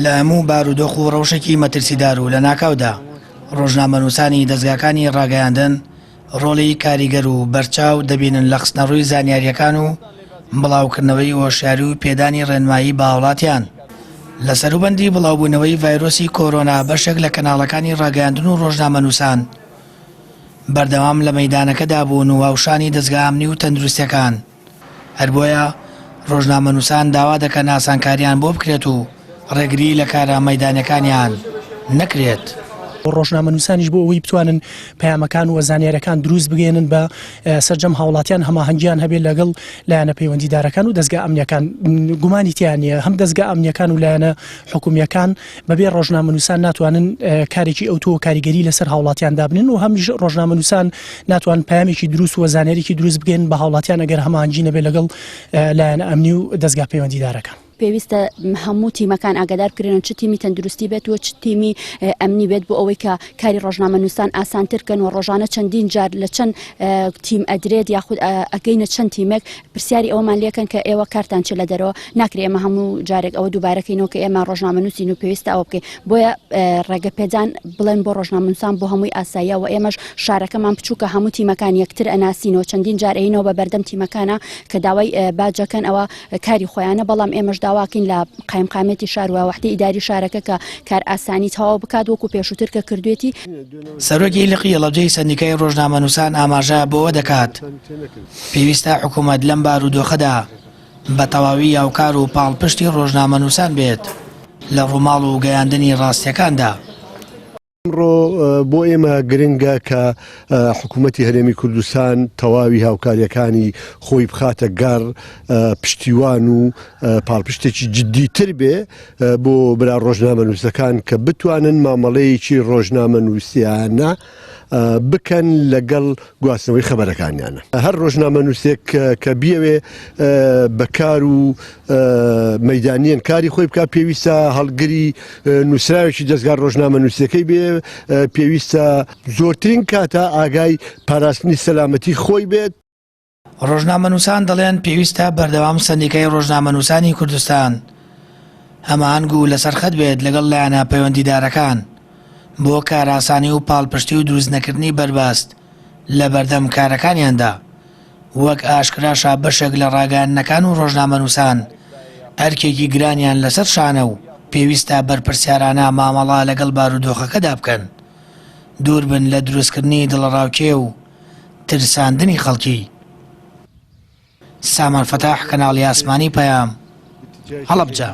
لە هەموو بارودۆخ و ڕەوشێکی مەترسیدار و لە ناکاودا ڕۆژنامەنووسانی دەستگاکانی ڕاگەیاندن ڕۆڵی کاریگەر و بەرچاو دەبینن لە خستنەڕووی زانیاریەکان و بڵاوکردنەوەی هۆشیاری و پێدانی ڕێنمایی بە هاوڵاتیان. لە سەروبەندی بڵاوبوونەوەی ڤایرۆسی کۆرۆنا بەشێک لە کەناڵەکانی ڕاگەیاندن و ڕۆژنامەنووسان بەردەوام لە مەیدانەکەدا بوون و هاوشانی دەستگا ئەمنی و تەندروستیەکان. هەر بۆیە ڕۆژنامەنووسان داوا دەکەن ئاسانکاریان بۆ بکرێت و ڕێگری لە کارە مەیدانەکانیان نەکرێت. ڕۆژنامەنووسانیش بۆ ئەوەی بتوانن پەیامەکان و زانیاریەکان دروست بگێنن بە سەرجەم هاوڵاتیان هەماهەنگیان هەبێت لەگەڵ لایەنە پەیوەندیدارەکان و دەستگا ئەمنیەکان. گومانی تیان نیە هەم دەستگا ئەمنیەکان و لایەنە حکوومیەکان بەبێ ڕۆژنامەنووسان ناتوانن کارێکی ئەوتۆ کاریگەری لەسەر هاوڵاتیان دابنن و هەمیش ڕۆژنامەنووسان ناتوان پەیامێکی دروست و زانیاریکی دروست بگەن بە هاوڵاتیان ئەگەر هەماهەنگی نەبێت لەگەڵ لایەنە ئەمنی و دەستگا پەیوەندیدارەکان. پێویستە هەموو تیمەکان ئاگادار بکرێن چ تیمی تەندروستی بێت و چ تیمی ئەمنی بێت بۆ ئەوەی کە کاری ڕۆژنامەنووسان ئاسانترکەن و ڕۆژانە چەندین جار لە چەند تیم ئەدرێت یاخود ئەگەینە چەند تیمێک پرسیاری ئەومان لێکن کە ئێوە کارتان چ لە دەرەوە ناکرێ ئێمە هەموو جارێک ئەوە دووبارەکەینەوە کە ئێمە ڕۆژنامەنووسین و پێویستە ئەوە بکەین. بۆیە ڕێگە پێدان بڵێن بۆ ڕۆژنامەنووسان بۆ هەمووی ئاساییە و ئێمەش شارەکەمان بچووکە هەموو تیمەکان یەکتر ئەناسینەوە چەندین جار ئەینەوە بە بەردەم تیمەکانە کە داوای باجەکەن ئەوە کاری خۆیانە بەڵام ئێمەش داواکەین لە قایمقامەتی شار و وحدەی ئیداری شارەکە کە کار ئاسانی تەواو بکات وەکو پێشووتر کە کردوێتی. سەرۆکی لقی هەڵەبجەی سەندیکای ڕۆژنامەنووسان ئاماژە بۆەوە دەکات پێویستە حکوومەت لەم بارودۆخەدا بە تەواوی یاوکار و پاڵپشتی ڕۆژنامەنووسان بێت لە ڕووماڵ و گەیاندنی ڕاستیەکاندا. ئەمڕۆ بۆ ئێمە گرنگە کە حکوومەتی هەرێمی کوردستان تەواوی هاوکاریەکانی خۆی بخاتە گەڕ پشتیوان و پاڵپشتێکی جددیتر بێ بۆ برا ڕۆژنامەنووسەکان کە بتوانن مامەڵەیەکی ڕۆژنامەنووسیانە بکەن لەگەڵ گواستنەوەی خەبەرەکانیانە. هەر ڕۆژنامەنووسێک کە بیەوێ بەکار و مەیدانیان کاری خۆی بکات پێویستە هەڵگری نووسراوێکی دەستگا ڕۆژنامەنووسەکەی بێ پێویستە زۆرترین کاتە ئاگای پاراستنی سەلامەتی خۆی بێت. ڕۆژنامەنووسان دەڵێن پێویستە بەردەوام سەندیکای ڕۆژنامەنووسانی کوردستان هەماهەنگ و لەسەرخەت بێت لەگەڵ لایەنە پەیوەندیدارەکان بۆ کاراسانی و پاڵپشتی و دروست نەکردنی بەربەست لە بەردەم کارەکانیاندا. وەک ئاشکراشە بەشێک لە ڕاگەیاندنەکان و ڕۆژنامەنووسان ئەرکێکی گرانیان لەسەر شانە و پێویستە بەرپرسیارانە مامەڵا لەگەڵ بارودۆخەکەدا بکەن دوور بن لە دروستکردنی دڵڕاوکێ و ترساندنی خەڵکی. سامان فەتاح، کەناڵی ئاسمانی پەیام، هەڵەبجە.